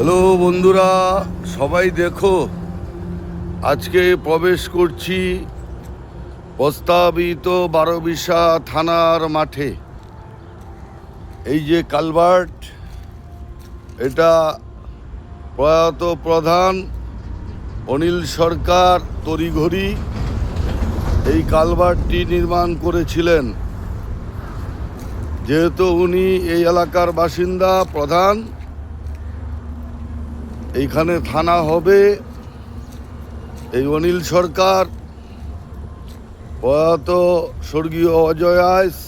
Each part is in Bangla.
হ্যালো বন্ধুরা, সবাই দেখো, আজকে প্রবেশ করছি প্রস্তাবিত বারোবিশা থানার মাঠে। এই যে কালভার্ট, এটা প্রয়াত প্রধান অনিল সরকার তড়িঘড়ি এই কালভার্টটি নির্মাণ করেছিলেন। যেহেতু উনি এই এলাকার বাসিন্দা প্রধান, এইখানে থানা হবে। এই অনিল সরকার প্রয়াত স্বর্গীয় অজয় আইস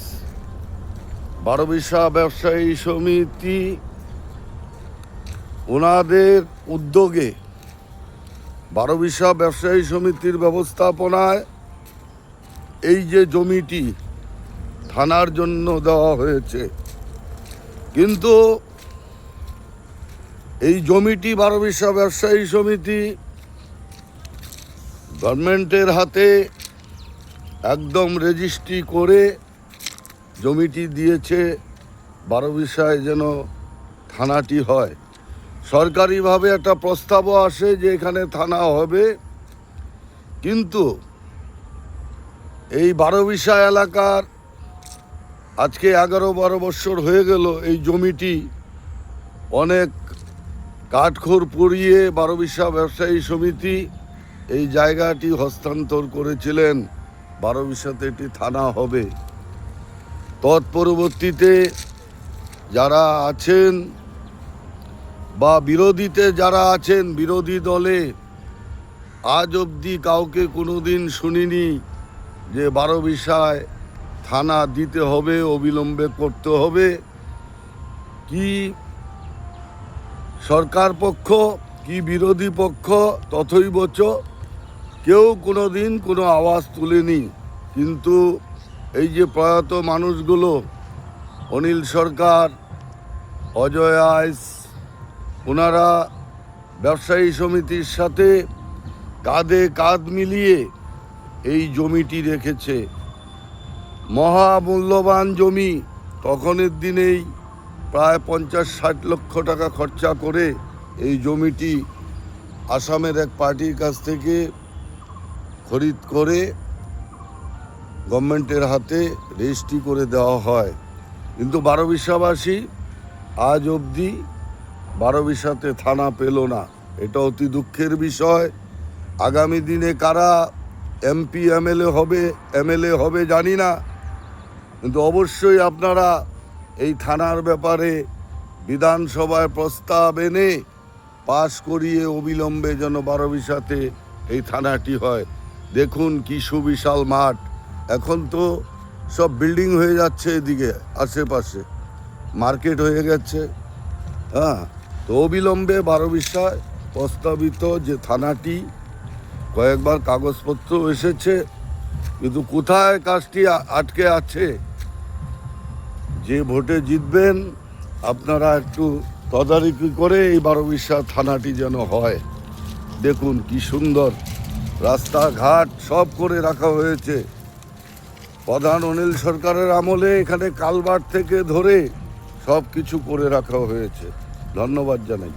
বারোবিশা ব্যবসায়ী সমিতি ওনাদের উদ্যোগে বারোবিশা ব্যবসায়ী সমিতির ব্যবস্থাপনায় এই যে জমিটি থানার জন্য দেওয়া হয়েছে। কিন্তু এই জমিটি বারোবিশা ব্যবসায়ী সমিতি গভর্নমেন্টের হাতে একদম রেজিস্ট্রি করে জমিটি দিয়েছে বারোবিশায় যেন থানাটি হয়। সরকারিভাবে একটা প্রস্তাবও আসে যে এখানে থানা হবে, কিন্তু এই বারোবিশা এলাকার আজকে 11-12 বছর হয়ে গেল এই জমিটি অনেক কাঠখড় পুড়িয়ে বারোবিশা ব্যবসায়ী সমিতি এই জায়গাটি হস্তান্তর করেছিলেন। বারোবিশাতে এটি থানা হবে। তৎপরবর্তীতে যারা আছেন বা বিরোধীতে যারা আছেন, বিরোধী দলে আজ অবধি কাউকে কোনোদিন শুনিনি যে বারোবিশায় থানা দিতে হবে, অবিলম্বে করতে হবে। কি সরকার পক্ষ কি বিরোধী পক্ষ তথৈবচ কেউ কোনোদিন কোনো আওয়াজ তুলেনি। কিন্তু এই যে প্রয়াত মানুষগুলো, অনিল সরকার, অজয় আইস, ওনারা ব্যবসায়ী সমিতির সাথে কাঁধে কাঁধ মিলিয়ে এই জমিটি রেখেছে। মহামূল্যবান জমি। তখনের দিনেই প্রায় 50-60 লক্ষ টাকা খরচা করে এই জমিটি আসামের এক পার্টির কাছ থেকে খরিদ করে গভর্নমেন্টের হাতে রেজিস্ট্রি করে দেওয়া হয়। কিন্তু বারোবিশাবাসী আজ অবধি বারোবিশাতে থানা পেল না। এটা অতি দুঃখের বিষয়। আগামী দিনে কারা এমপি এমএলএ হবে জানি না, কিন্তু অবশ্যই আপনারা এই থানার ব্যাপারে বিধানসভায় প্রস্তাব এনে পাশ করিয়ে অবিলম্বে যেন বারোবিশাতে এই থানাটি হয়। দেখুন কি সুবিশাল মাঠ। এখন তো সব বিল্ডিং হয়ে যাচ্ছে, এদিকে আশেপাশে মার্কেট হয়ে গেছে। তো অবিলম্বে বারোবিশায় প্রস্তাবিত যে থানাটি, কয়েকবার কাগজপত্র এসেছে, কিন্তু কোথায় কাজটি আটকে আছে। যে ভোটে জিতবেন আপনারা একটু তদারকি করে এই বারোবিশা থানাটি যেন হয়। দেখুন কি সুন্দর রাস্তাঘাট সব করে রাখা হয়েছে। প্রধান অনিল সরকারের আমলে এখানে কালভার্ট থেকে ধরে সব কিছু করে রাখা হয়েছে। ধন্যবাদ জানাই।